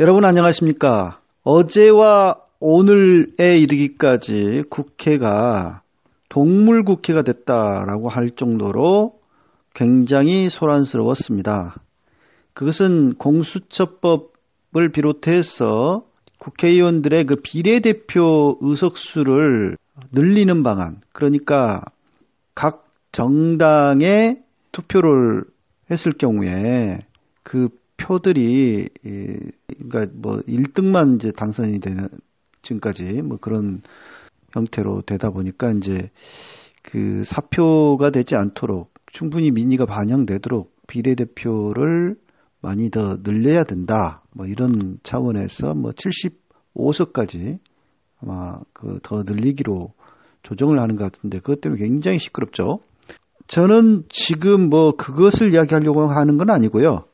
여러분 안녕하십니까? 어제와 오늘에 이르기까지 국회가 동물국회가 됐다라고 할 정도로 굉장히 소란스러웠습니다. 그것은 공수처법을 비롯해서 국회의원들의 그 비례대표 의석수를 늘리는 방안, 그러니까 각 정당에 투표를 했을 경우에 그 표들이 그러니까 뭐 1등만 이제 당선이 되는 지금까지 뭐 그런 형태로 되다 보니까 이제 그 사표가 되지 않도록 충분히 민의가 반영되도록 비례대표를 많이 더 늘려야 된다. 뭐 이런 차원에서 뭐 75석까지 아마 그 더 늘리기로 조정을 하는 것 같은데 그것 때문에 굉장히 시끄럽죠. 저는 지금 뭐 그것을 이야기하려고 하는 건 아니고요.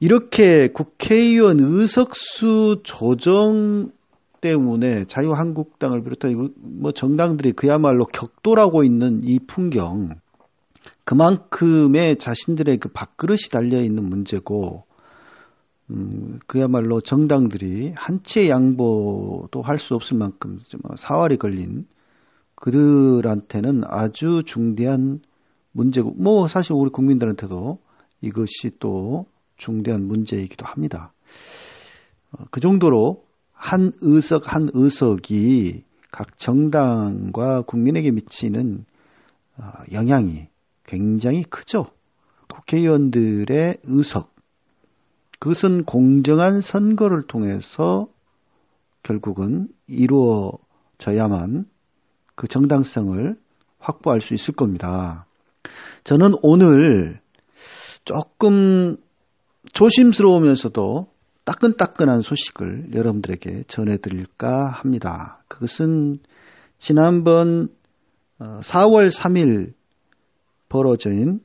이렇게 국회의원 의석수 조정 때문에 자유한국당을 비롯한 뭐 정당들이 그야말로 격돌하고 있는 이 풍경, 그만큼의 자신들의 그 밥그릇이 달려있는 문제고, 그야말로 정당들이 한 채 양보도 할 수 없을 만큼 사활이 걸린 그들한테는 아주 중대한 문제고, 뭐 사실 우리 국민들한테도 이것이 또 중대한 문제이기도 합니다. 그 정도로 한 의석 한 의석이 각 정당과 국민에게 미치는 영향이 굉장히 크죠. 국회의원들의 의석, 그것은 공정한 선거를 통해서 결국은 이루어져야만 그 정당성을 확보할 수 있을 겁니다. 저는 오늘 조금 조심스러우면서도 따끈따끈한 소식을 여러분들에게 전해드릴까 합니다. 그것은 지난번 4월 3일 벌어진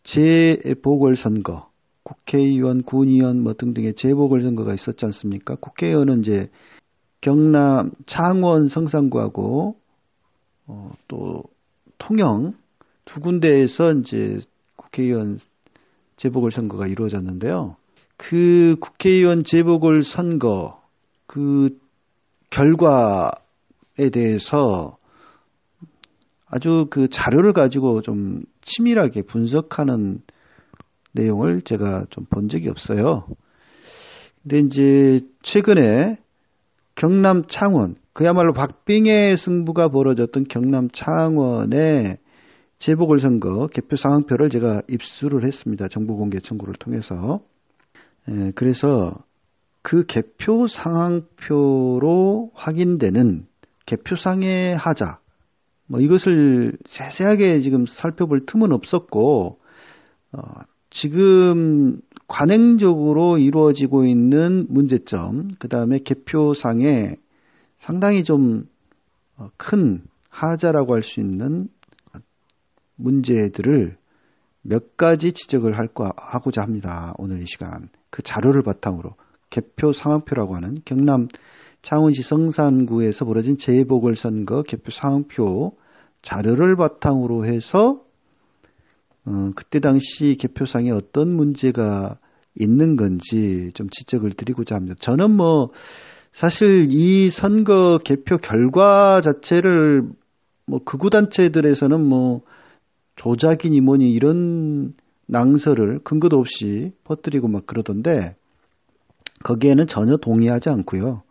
재보궐선거, 국회의원, 군의원 뭐 등등의 재보궐선거가 있었지 않습니까? 국회의원은 이제 경남, 창원, 성산구하고 또 통영 두 군데에서 이제 국회의원 재보궐선거가 이루어졌는데요. 그 국회의원 재보궐선거 그 결과에 대해서 아주 그 자료를 가지고 좀 치밀하게 분석하는 내용을 제가 좀 본 적이 없어요. 근데 이제 최근에 경남 창원, 그야말로 박빙의 승부가 벌어졌던 경남 창원의 재보궐선거 개표 상황표를 제가 입수를 했습니다. 정보공개 청구를 통해서. 그래서 그 개표 상황표로 확인되는 개표상의 하자, 뭐 이것을 세세하게 지금 살펴볼 틈은 없었고, 지금 관행적으로 이루어지고 있는 문제점, 그 다음에 개표상에 상당히 좀 큰 하자라고 할 수 있는 문제들을 몇 가지 지적을 하고자 합니다. 오늘 이 시간. 그 자료를 바탕으로 개표 상황표라고 하는 경남 창원시 성산구에서 벌어진 재보궐선거 개표 상황표 자료를 바탕으로 해서 그때 당시 개표상에 어떤 문제가 있는 건지 좀 지적을 드리고자 합니다. 저는 뭐 사실 이 선거 개표 결과 자체를 뭐 극우단체들에서는 뭐 조작이니 뭐니 이런 낭설을 근거도 없이 퍼뜨리고 막 그러던데 거기에는 전혀 동의하지 않고요.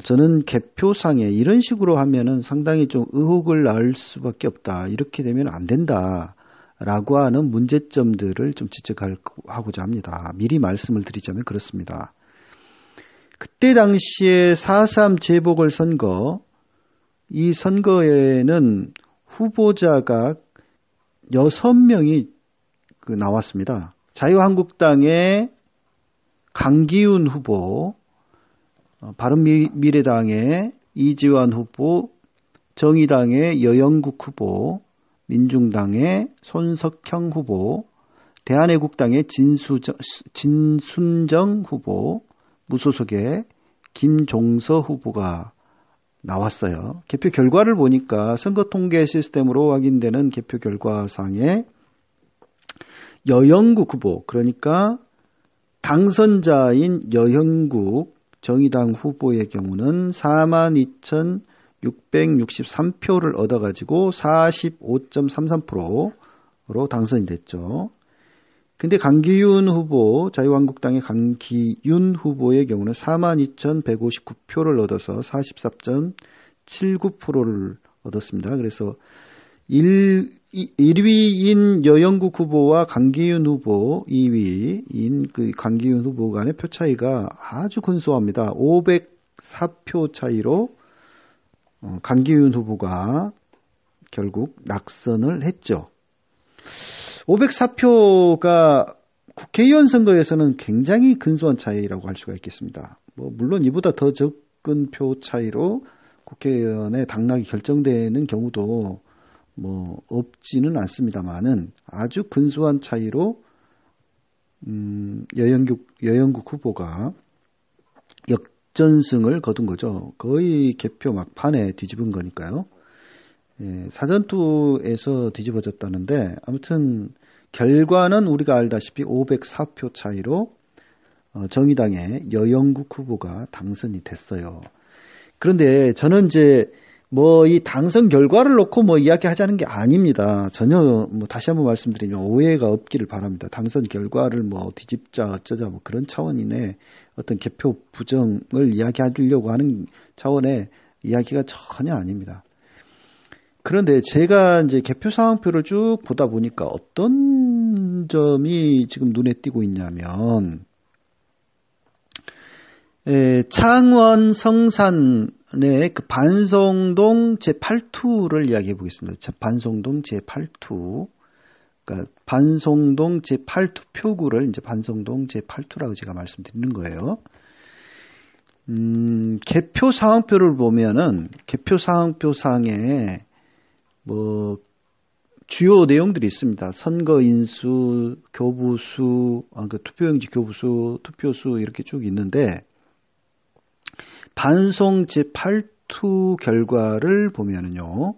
저는 개표상에 이런 식으로 하면은 상당히 좀 의혹을 낳을 수밖에 없다. 이렇게 되면 안 된다라고 하는 문제점들을 좀 지적하고자 합니다. 미리 말씀을 드리자면 그렇습니다. 그때 당시에 4.3 재보궐선거, 이 선거에는 후보자가 6명이 나왔습니다. 자유한국당의 강기훈 후보, 바른미래당의 이지환 후보, 정의당의 여영국 후보, 민중당의 손석형 후보, 대한애국당의 진순정 후보, 무소속의 김종서 후보가 나왔어요. 개표 결과를 보니까 선거 통계 시스템으로 확인되는 개표 결과상에 여영국 후보, 그러니까 당선자인 여영국 정의당 후보의 경우는 42,663표를 얻어가지고 45.33%로 당선이 됐죠. 근데 강기윤 후보, 자유한국당의 강기윤 후보의 경우는 42,159표를 얻어서 44.79%를 얻었습니다. 그래서 1위인 여영국 후보와 강기윤 후보 2위인 그 강기윤 후보 간의 표 차이가 아주 근소합니다. 504표 차이로 강기윤 후보가 결국 낙선을 했죠. 504표가 국회의원 선거에서는 굉장히 근소한 차이라고 할 수가 있겠습니다. 물론 이보다 더 적은 표 차이로 국회의원의 당락이 결정되는 경우도 없지는 않습니다만은 아주 근소한 차이로 여영국 후보가 역전승을 거둔 거죠. 거의 개표 막판에 뒤집은 거니까요. 예, 사전투에서 뒤집어졌다는데 아무튼 결과는 우리가 알다시피 504표 차이로 정의당의 여영국 후보가 당선이 됐어요. 그런데 저는 이제 이 당선 결과를 놓고 이야기하자는 게 아닙니다. 전혀 다시 한번 말씀드리면 오해가 없기를 바랍니다. 당선 결과를 뒤집자 어쩌자 그런 차원이네 어떤 개표 부정을 이야기하려고 하는 차원의 이야기가 전혀 아닙니다. 그런데 제가 이제 개표 상황표를 쭉 보다 보니까 어떤 점이 지금 눈에 띄고 있냐면, 창원 성산의 그 반송동 제8투를 이야기해 보겠습니다. 반송동 제8투. 그러니까 반송동 제8투 표구를 이제 반송동 제8투라고 제가 말씀드리는 거예요. 개표 상황표를 보면은 개표 상황표상에 주요 내용들이 있습니다. 선거 인수, 교부수, 투표용지 교부수, 투표수 이렇게 쭉 있는데 반송 제8투 결과를 보면은요.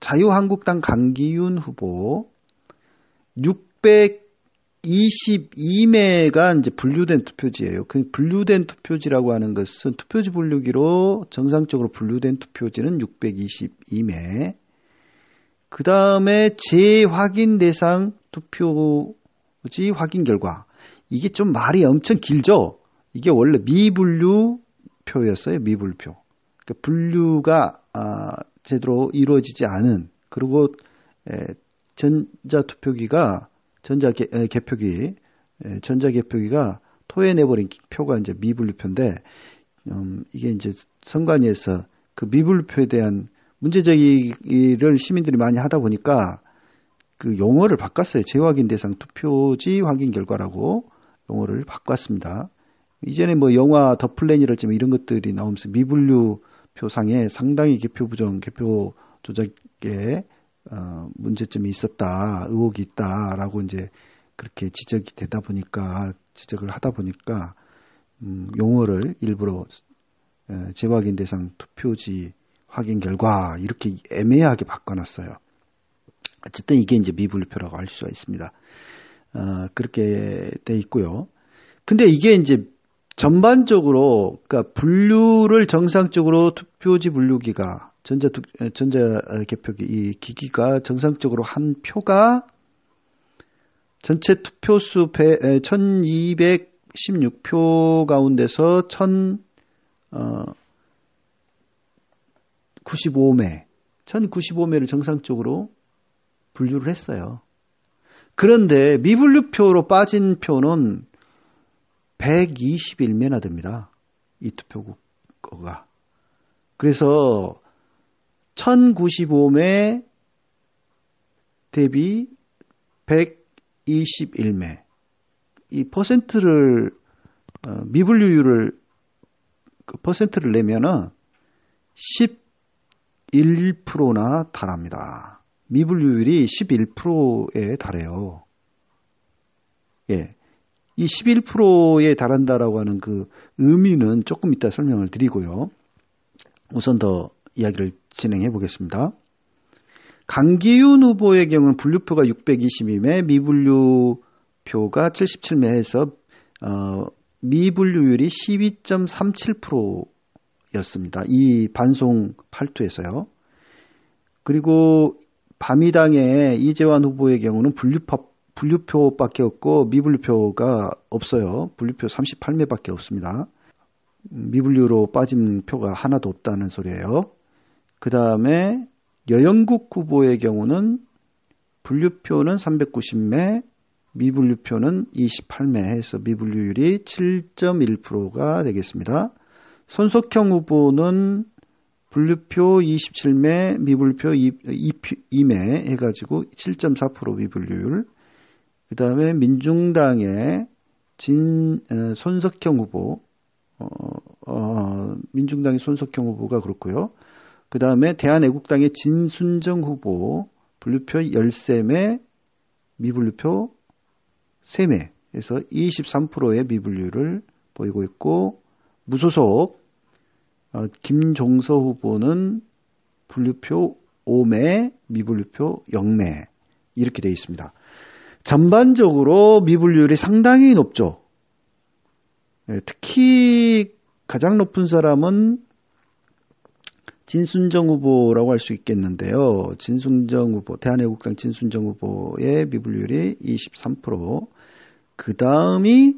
자유한국당 강기윤 후보 622매가 이제 분류된 투표지예요. 그 분류된 투표지라고 하는 것은 투표지 분류기로 정상적으로 분류된 투표지는 622매. 그 다음에 재확인 대상 투표지 확인 결과. 이게 좀 말이 엄청 길죠? 이게 원래 미분류표였어요. 미분류표. 그러니까 분류가 제대로 이루어지지 않은, 그리고 전자개표기가 토해내버린 표가 이제 미분류표인데, 이게 이제 선관위에서 그 미분류표에 대한 문제제기를 시민들이 많이 하다 보니까 그 용어를 바꿨어요. 재확인 대상 투표지 확인 결과라고 용어를 바꿨습니다. 이전에 영화 더 플래닛이랄지 이런 것들이 나오면서 미분류표상에 상당히 개표 부정, 개표 조작에 문제점이 있었다, 의혹이 있다라고 이제 그렇게 지적을 하다 보니까 용어를 일부러 재확인 대상 투표지 확인 결과 이렇게 애매하게 바꿔놨어요. 어쨌든 이게 이제 미분류표라고 할 수가 있습니다. 그렇게 돼 있고요. 근데 이게 이제 전반적으로, 그러니까 분류를 정상적으로 투표지 분류기가 전자 개표기 이 기기가 정상적으로 한 표가 전체 투표수 1216표 가운데서 1095매를 정상적으로 분류를 했어요. 그런데 미분류표로 빠진 표는 121매나 됩니다. 이 투표구가. 그래서 1095매 대비 121매. 이 미분류율을 퍼센트를 내면은 11%나 달합니다. 미분류율이 11%에 달해요. 예. 이 11%에 달한다라고 하는 그 의미는 조금 이따 설명을 드리고요. 우선 더 이야기를 진행해 보겠습니다. 강기윤 후보의 경우는 분류표가 622매, 미분류표가 77매에서 미분류율이 12.37%였습니다. 이 반송 8투에서요. 그리고 바미당의 이재환 후보의 경우는 분류표밖에 없고 미분류표가 없어요. 분류표 38매밖에 없습니다. 미분류로 빠진 표가 하나도 없다는 소리예요. 그 다음에 여영국 후보의 경우는 분류표는 390매, 미분류표는 28매 해서 미분류율이 7.1%가 되겠습니다. 손석형 후보는 분류표 27매, 미분류표 2매 해가지고 7.4% 미분류율. 그 다음에 민중당의 손석형 후보, 민중당의 손석형 후보가 그렇고요. 그 다음에 대한애국당의 진순정 후보, 분류표 13매, 미분류표 3매 해서 23%의 미분류를 보이고 있고, 무소속 김종서 후보는 분류표 5매, 미분류표 0매 이렇게 되어 있습니다. 전반적으로 미분류율이 상당히 높죠. 특히 가장 높은 사람은 진순정 후보라고 할 수 있겠는데요. 진순정 후보, 대한애국당 진순정 후보의 미분류율이 23%, 그 다음이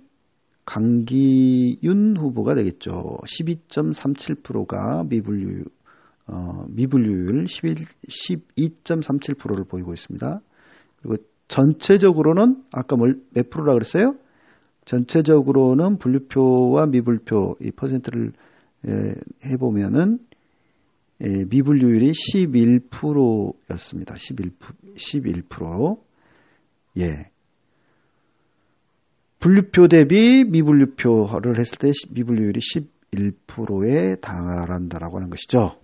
강기윤 후보가 되겠죠. 12.37%가 미분류율 12.37%를 보이고 있습니다. 그리고 전체적으로는 아까 몇 프로라 그랬어요? 전체적으로는 분류표와 미분류표 이 퍼센트를 해보면은 미분류율이 11%였습니다. 11%. 예. 분류표 대비 미분류표를 했을 때 미분류율이 11%에 달한다라고 하는 것이죠.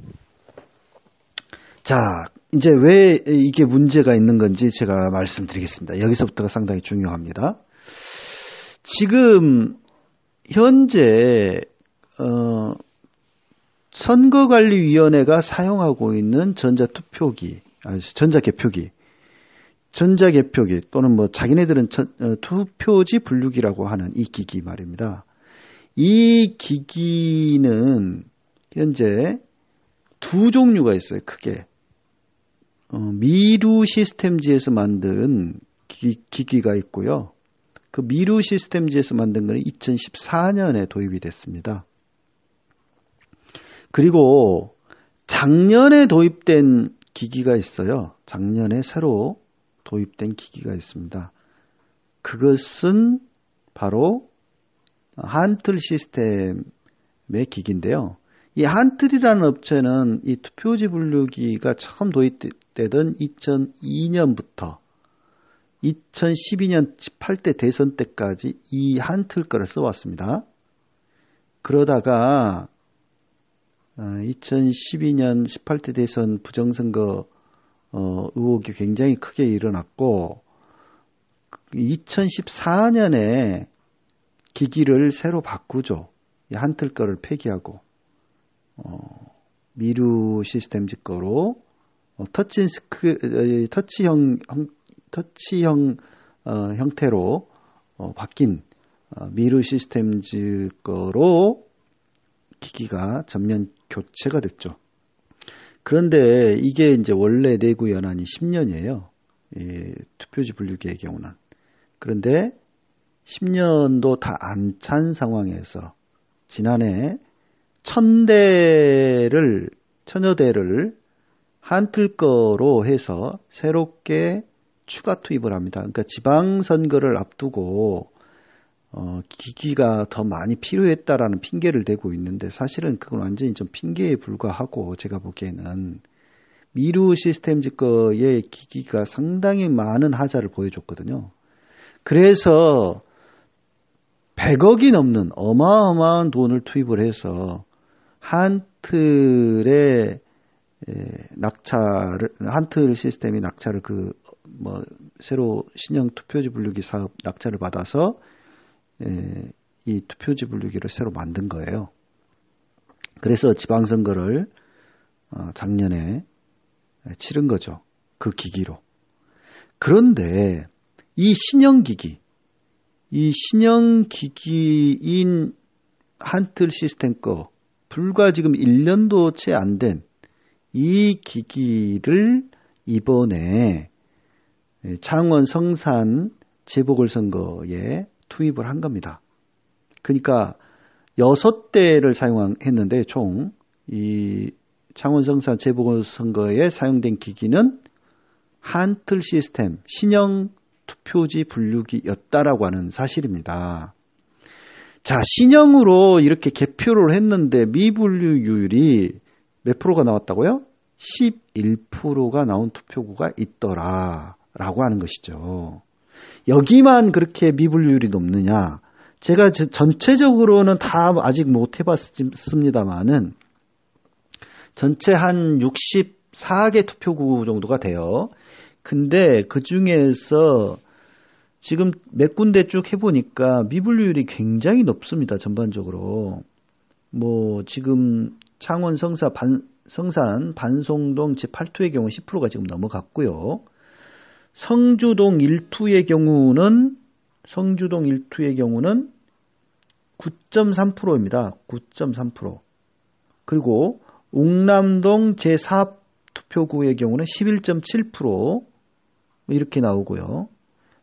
자, 이제 왜 이게 문제가 있는 건지 제가 말씀드리겠습니다. 여기서부터가 상당히 중요합니다. 지금 현재 선거관리위원회가 사용하고 있는 전자개표기 또는 뭐 자기네들은 투표지 분류기라고 하는 이 기기 말입니다. 이 기기는 현재 두 종류가 있어요. 크게 미루 시스템지에서 만든 기기가 있고요. 그 미루 시스템지에서 만든 것은 2014년에 도입이 됐습니다. 그리고 작년에 도입된 기기가 있어요. 작년에 새로 도입된 기기가 있습니다. 그것은 바로 한틀 시스템의 기기인데요. 이 한틀이라는 업체는 이 투표지 분류기가 처음 도입되던 2002년부터 2012년 18대 대선 때까지 이 한틀 거를 써왔습니다. 그러다가 2012년 18대 대선 부정선거 의혹이 굉장히 크게 일어났고 2014년에 기기를 새로 바꾸죠. 이 한틀 거를 폐기하고 미루 시스템즈 거로 터치형 형태로 바뀐 미루 시스템즈 거로 기기가 전면 교체가 됐죠. 그런데 이게 이제 원래 내구 연한이 10년이에요. 투표지 분류기의 경우는. 그런데 10년도 다 안 찬 상황에서 지난해 1000여 대를 한틀 거로 해서 새롭게 추가 투입을 합니다. 그러니까 지방선거를 앞두고 기기가 더 많이 필요했다라는 핑계를 대고 있는데 사실은 그건 완전히 좀 핑계에 불과하고 제가 보기에는 미루 시스템즈 거의 기기가 상당히 많은 하자를 보여줬거든요. 그래서 100억이 넘는 어마어마한 돈을 투입을 해서 한틀의 한틀 시스템이 낙찰을 새로 신형 투표지 분류기 사업 낙찰을 받아서 이 투표지 분류기를 새로 만든 거예요. 그래서 지방선거를 작년에 치른 거죠. 그 기기로. 그런데 이 신형기기인 한틀 시스템 거 불과 지금 1년도 채 안 된 이 기기를 이번에 창원 성산 재보궐선거에 투입을 한 겁니다. 그러니까 6대를 사용했는데 총 이 창원 성산 재보궐선거에 사용된 기기는 한틀 시스템 신형 투표지 분류기였다라고 하는 사실입니다. 자, 신형으로 이렇게 개표를 했는데 미분류율이 몇 프로가 나왔다고요? 11%가 나온 투표구가 있더라라고 하는 것이죠. 여기만 그렇게 미분류율이 높느냐? 제가 전체적으로는 다 아직 못 해봤습니다만은 전체 한 64개 투표구 정도가 돼요. 근데 그 중에서 지금 몇 군데 쭉 해보니까 미분류율이 굉장히 높습니다. 전반적으로. 뭐 지금 창원 성산 반송동 제8투의 경우 10%가 지금 넘어갔고요. 성주동 1투의 경우는 9.3%입니다. 9.3%. 그리고 웅남동 제4 투표구의 경우는 11.7% 이렇게 나오고요.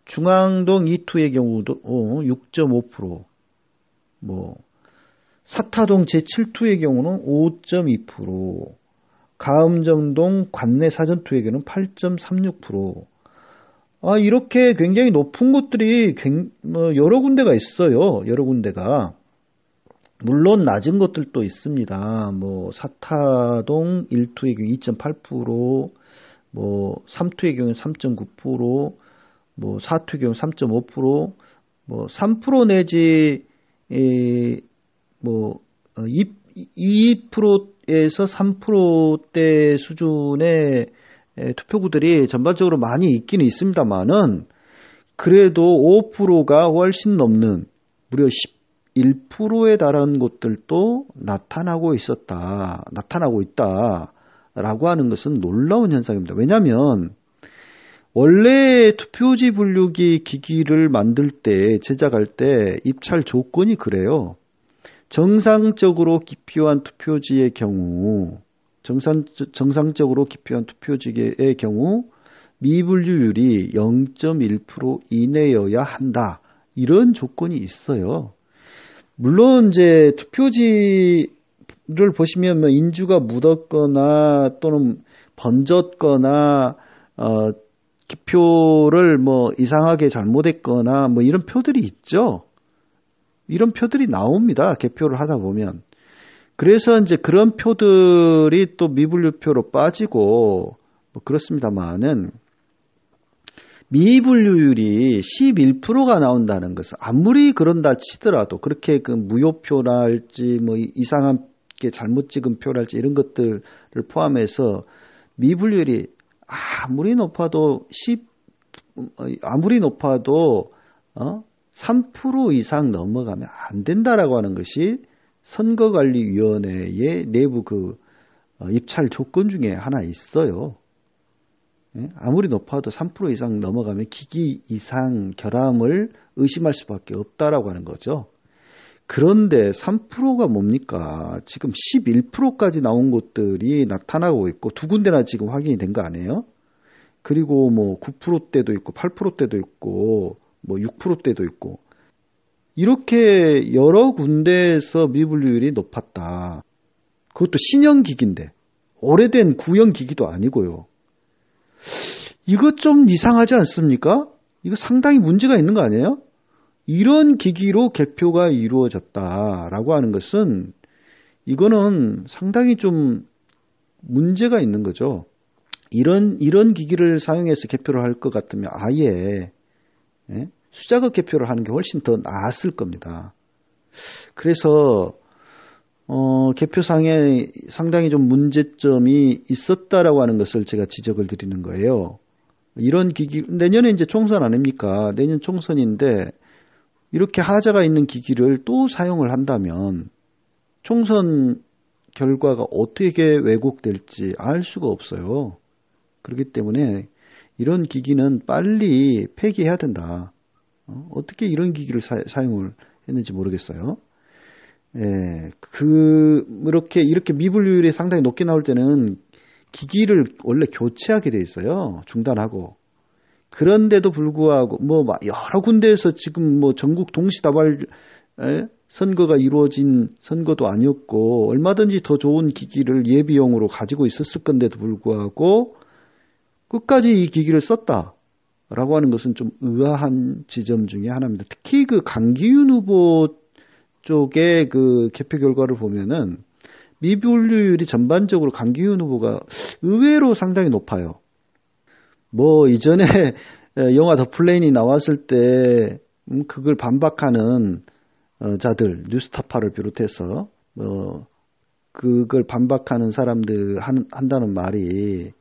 중앙동 2투의 경우도 6.5%, 사타동 제7투의 경우는 5.2%, 가음정동 관내 사전투의 경우는 8.36%. 이렇게 굉장히 높은 곳들이 여러 군데가 있어요. 여러 군데가. 물론 낮은 것들도 있습니다. 사타동 1투의 경우 2.8%, 3투의 경우 3.9%, 4투의 경우 3.5%, 3% 내지 2%에서 3%대 수준의 투표구들이 전반적으로 많이 있기는 있습니다만은 그래도 5%가 훨씬 넘는 무려 11%에 달하는 곳들도 나타나고 있다라고 하는 것은 놀라운 현상입니다. 왜냐하면 원래 투표지 분류기 기기를 만들 때, 제작할 때 입찰 조건이 그래요. 정상적으로 기표한 투표지의 경우, 정상적으로 기표한 투표지의 경우 미분류율이 0.1% 이내여야 한다. 이런 조건이 있어요. 물론 이제 투표지를 보시면 인주가 묻었거나 또는 번졌거나 기표를 이상하게 잘못했거나 이런 표들이 있죠. 이런 표들이 나옵니다. 개표를 하다 보면. 그래서 이제 그런 표들이 또 미분류표로 빠지고 그렇습니다만은 미분류율이 11%가 나온다는 것은 아무리 그런다 치더라도 그렇게 그 무효표랄지 이상하게 잘못 찍은 표랄지 이런 것들을 포함해서 미분류율이 아무리 높아도 3% 이상 넘어가면 안 된다라고 하는 것이 선거관리위원회의 내부 입찰 조건 중에 하나 있어요. 아무리 높아도 3% 이상 넘어가면 기기 이상 결함을 의심할 수밖에 없다라고 하는 거죠. 그런데 3%가 뭡니까? 지금 11%까지 나온 곳들이 나타나고 있고 두 군데나 지금 확인이 된 거 아니에요? 그리고 9%대도 있고 8%대도 있고 6%대도 있고 이렇게 여러 군데에서 미분류율이 높았다. 그것도 신형 기기인데 오래된 구형 기기도 아니고요. 이거 좀 이상하지 않습니까? 이거 상당히 문제가 있는 거 아니에요? 이런 기기로 개표가 이루어졌다라고 하는 것은 이거는 상당히 좀 문제가 있는 거죠. 이런 기기를 사용해서 개표를 할 것 같으면 아예 수작업 개표를 하는 게 훨씬 더 나았을 겁니다. 그래서 개표상에 상당히 좀 문제점이 있었다라고 하는 것을 제가 지적을 드리는 거예요. 이런 기기 내년에 이제 총선 아닙니까? 내년 총선인데 이렇게 하자가 있는 기기를 또 사용을 한다면 총선 결과가 어떻게 왜곡될지 알 수가 없어요. 그렇기 때문에 이런 기기는 빨리 폐기해야 된다. 어떻게 이런 기기를 사용을 했는지 모르겠어요. 예, 이렇게 미분류율이 상당히 높게 나올 때는 기기를 원래 교체하게 돼 있어요. 중단하고. 그런데도 불구하고, 여러 군데에서 지금 전국 동시다발, 선거가 이루어진 선거도 아니었고, 얼마든지 더 좋은 기기를 예비용으로 가지고 있었을 건데도 불구하고, 끝까지 이 기기를 썼다라고 하는 것은 좀 의아한 지점 중에 하나입니다. 특히 그 강기훈 후보 쪽의 그 개표 결과를 보면은 미분류율이 전반적으로 강기훈 후보가 의외로 상당히 높아요. 이전에 영화 더 플레인이 나왔을 때 그걸 반박하는 자들, 뉴스타파를 비롯해서 그걸 반박하는 사람들 한다는 말이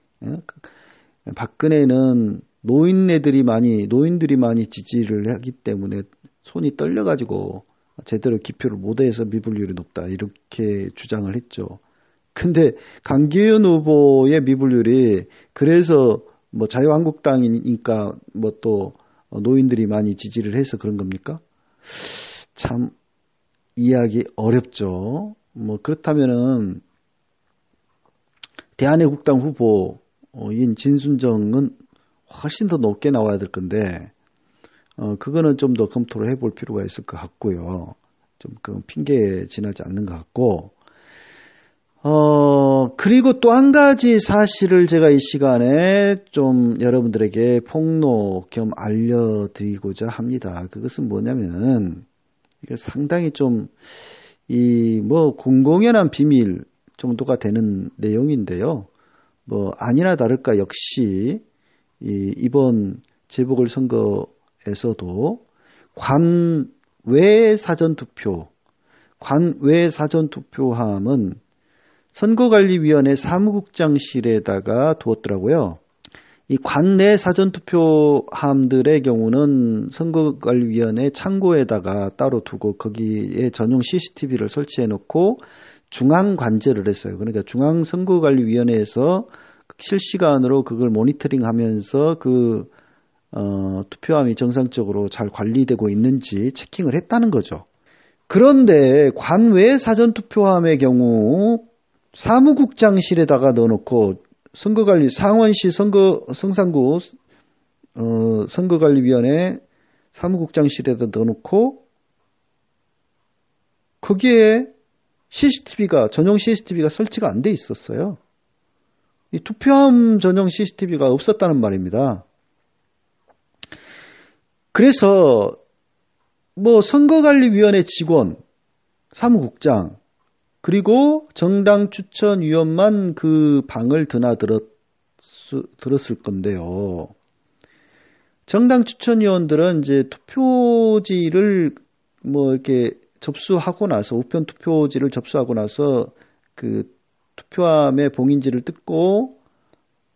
박근혜는 노인들이 많이 지지를 하기 때문에 손이 떨려가지고 제대로 기표를 못해서 미분류율이 높다 이렇게 주장을 했죠. 근데 강기훈 후보의 미분류율이 그래서 자유한국당이니까 또 노인들이 많이 지지를 해서 그런 겁니까? 참 이해하기 어렵죠. 그렇다면은 대한애국당 후보인 진순정은 훨씬 더 높게 나와야 될 건데 그거는 좀 더 검토를 해볼 필요가 있을 것 같고요. 좀 그 핑계에 지나지 않는 것 같고 그리고 또 한 가지 사실을 제가 이 시간에 좀 여러분들에게 폭로 겸 알려드리고자 합니다. 그것은 뭐냐면, 이게 상당히 좀, 공공연한 비밀 정도가 되는 내용인데요. 아니나 다를까 역시, 이번 재보궐선거에서도 관외 사전투표함은 선거관리위원회 사무국장실에다가 두었더라고요. 이 관내 사전투표함들의 경우는 선거관리위원회 창고에다가 따로 두고 거기에 전용 CCTV를 설치해 놓고 중앙관제를 했어요. 그러니까 중앙선거관리위원회에서 실시간으로 그걸 모니터링하면서 투표함이 정상적으로 잘 관리되고 있는지 체킹을 했다는 거죠. 그런데 관외 사전투표함의 경우 사무국장실에다가 넣어놓고 상원시 성산구 선거관리위원회 사무국장실에다 넣어놓고 거기에 전용 CCTV가 설치가 안 돼 있었어요. 이 투표함 전용 CCTV가 없었다는 말입니다. 그래서 선거관리위원회 직원, 사무국장, 그리고 정당 추천위원만 그 방을 드나들었을 건데요. 정당 추천위원들은 이제 투표지를 이렇게 접수하고 나서, 우편 투표지를 접수하고 나서 그 투표함의 봉인지를 뜯고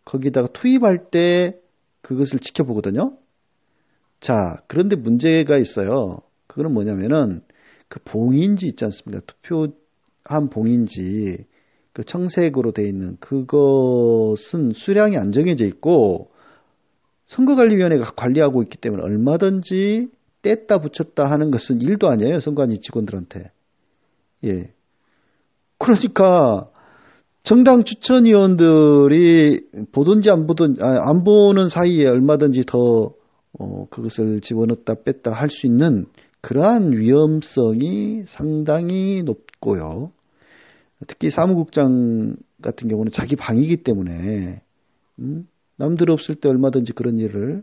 거기다가 투입할 때 그것을 지켜보거든요. 자, 그런데 문제가 있어요. 그거는 뭐냐면은 그 봉인지 있지 않습니까? 투표함 봉인지, 그 청색으로 되어 있는 그것은 수량이 안 정해져 있고 선거관리위원회가 관리하고 있기 때문에 얼마든지 뗐다 붙였다 하는 것은 일도 아니에요. 선관위 직원들한테. 예. 그러니까 정당 추천위원들이 보든지 안 보는 사이에 얼마든지 더 그것을 집어넣었다 뺐다 할 수 있는 그러한 위험성이 상당히 높고요. 특히 사무국장 같은 경우는 자기 방이기 때문에 남들 없을 때 얼마든지 그런 일을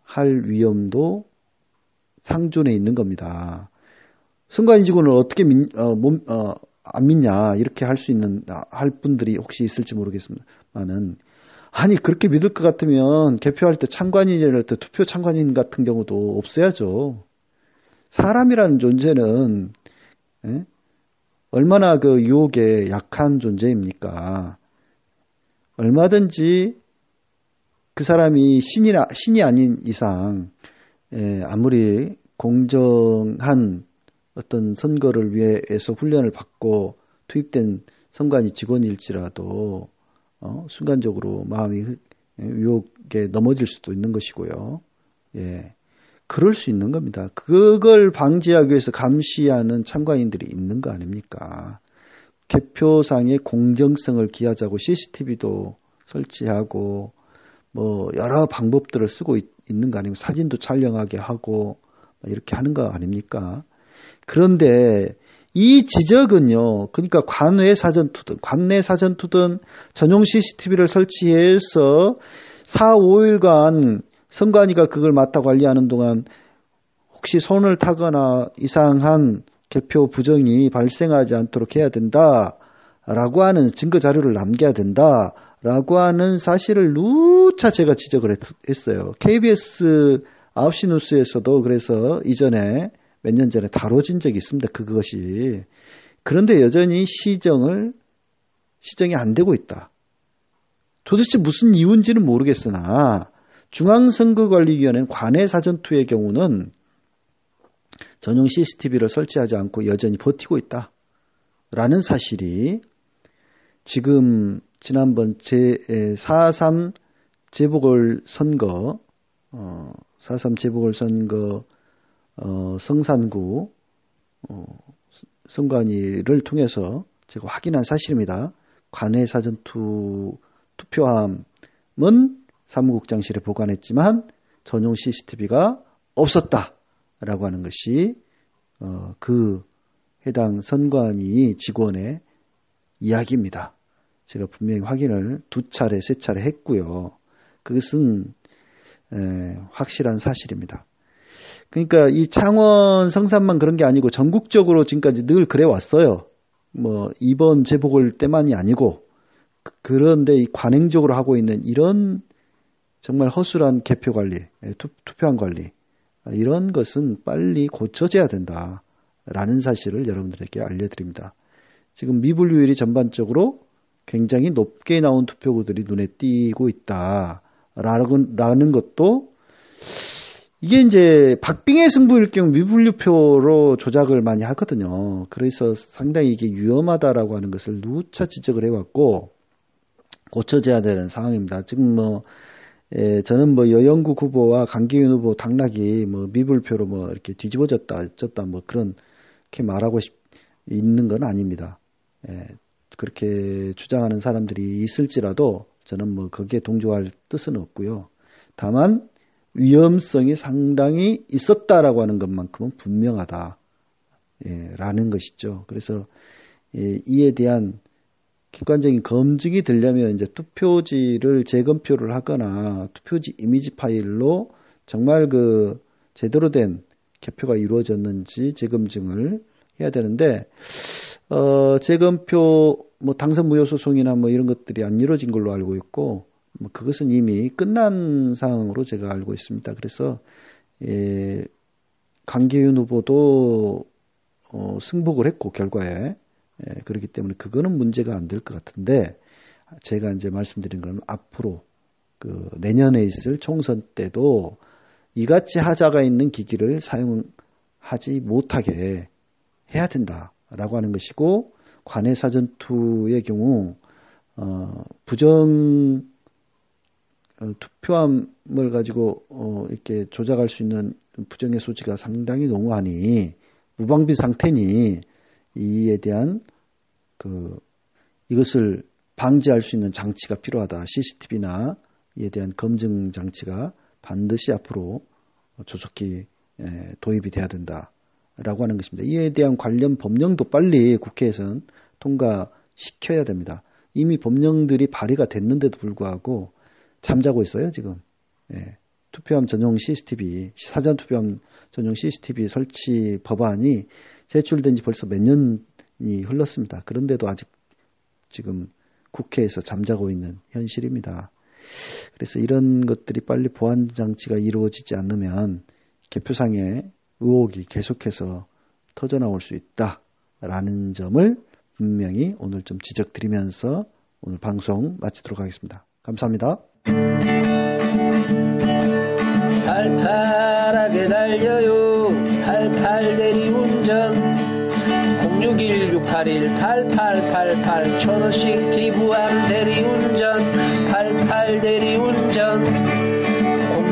할 위험도 상존해 있는 겁니다. 선관위 직원을 어떻게 안 믿냐 이렇게 할 분들이 혹시 있을지 모르겠습니다만은, 아니 그렇게 믿을 것 같으면 개표할 때 참관인이랄 때 투표 참관인 같은 경우도 없어야죠. 사람이라는 존재는 얼마나 그 유혹에 약한 존재입니까? 얼마든지 그 사람이 신이 아닌 이상 아무리 공정한 어떤 선거를 위해서 훈련을 받고 투입된 선관위 직원일지라도 순간적으로 마음이 유혹에 넘어질 수도 있는 것이고요. 예, 그럴 수 있는 겁니다. 그걸 방지하기 위해서 감시하는 참관인들이 있는 거 아닙니까? 개표상의 공정성을 기하자고 CCTV도 설치하고 뭐 여러 방법들을 쓰고 있는 거 아니고 사진도 촬영하게 하고 이렇게 하는 거 아닙니까? 그런데 이 지적은요, 그러니까 관외 사전투든 전용 CCTV를 설치해서 4, 5일간 선관위가 그걸 맡아 관리하는 동안 혹시 손을 타거나 이상한 개표 부정이 발생하지 않도록 해야 된다라고 하는 증거 자료를 남겨야 된다라고 하는 사실을 누차 제가 지적을 했어요. KBS 9시 뉴스에서도 그래서 이전에 몇 년 전에 다뤄진 적이 있습니다. 그것이. 그런데 여전히 시정이 안 되고 있다. 도대체 무슨 이유인지는 모르겠으나 중앙선거관리위원회는 관외 사전투의 경우는 전용 CCTV를 설치하지 않고 여전히 버티고 있다. 라는 사실이 지금 지난번 4.3 재보궐선거 4.3 재보궐선거 성산구 선관위를 통해서 제가 확인한 사실입니다. 관외 사전투 투표함은 사무국장실에 보관했지만 전용 CCTV가 없었다라고 하는 것이 그 해당 선관위 직원의 이야기입니다. 제가 분명히 확인을 2차례, 3차례 했고요. 그것은 확실한 사실입니다. 그러니까 이 창원 성산만 그런 게 아니고 전국적으로 지금까지 늘 그래 왔어요. 뭐 이번 재보궐 때만이 아니고 그런데 이 관행적으로 하고 있는 이런 정말 허술한 개표 관리, 투표함 관리 이런 것은 빨리 고쳐져야 된다라는 사실을 여러분들에게 알려드립니다. 지금 미분류율이 전반적으로 굉장히 높게 나온 투표구들이 눈에 띄고 있다라는 것도 이게 이제 박빙의 승부일 경우 미분류표로 조작을 많이 하거든요. 그래서 상당히 이게 위험하다라고 하는 것을 누차 지적을 해왔고 고쳐져야 되는 상황입니다. 지금 저는 여영국 후보와 강기훈 후보 당락이 미분표로 이렇게 뒤집어졌다, 어쩌다 그렇게 말하고 있는 건 아닙니다. 그렇게 주장하는 사람들이 있을지라도 저는 거기에 동조할 뜻은 없고요. 다만 위험성이 상당히 있었다라고 하는 것만큼은 분명하다. 라는 것이죠. 그래서 이에 대한 객관적인 검증이 되려면 이제 투표지를 재검표를 하거나 투표지 이미지 파일로 정말 제대로 된 개표가 이루어졌는지 재검증을 해야 되는데 재검표 당선 무효 소송이나 이런 것들이 안 이루어진 걸로 알고 있고 그것은 이미 끝난 상황으로 제가 알고 있습니다. 그래서 강기훈 후보도 승복을 했고 결과에 그렇기 때문에 그거는 문제가 안 될 것 같은데 제가 이제 말씀드린 건 앞으로 내년에 있을 총선 때도 이같이 하자가 있는 기기를 사용하지 못하게 해야 된다라고 하는 것이고 관외 사전투의 경우 부정 투표함을 가지고 이렇게 조작할 수 있는 부정의 소지가 상당히 농후하니 무방비 상태니 이에 대한 이것을 방지할 수 있는 장치가 필요하다. CCTV나 이에 대한 검증 장치가 반드시 앞으로 조속히 도입이 돼야 된다라고 하는 것입니다. 이에 대한 관련 법령도 빨리 국회에서는 통과시켜야 됩니다. 이미 법령들이 발의가 됐는데도 불구하고 잠자고 있어요, 지금. 투표함 전용 CCTV, 사전투표함 전용 CCTV 설치 법안이 제출된 지 벌써 몇 년이 흘렀습니다. 그런데도 아직 지금 국회에서 잠자고 있는 현실입니다. 그래서 이런 것들이 빨리 보완 장치가 이루어지지 않으면 개표상의 의혹이 계속해서 터져나올 수 있다라는 점을 분명히 오늘 좀 지적드리면서 오늘 방송 마치도록 하겠습니다. 감사합니다. 팔팔하게 달려요 88 대리운전 061-681-8888 1,000원씩 기부하는 대리운전 88 대리운전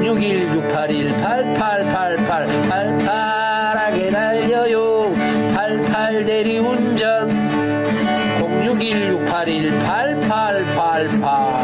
061-681-8888 팔팔하게 달려요 88 대리운전 061-681-8888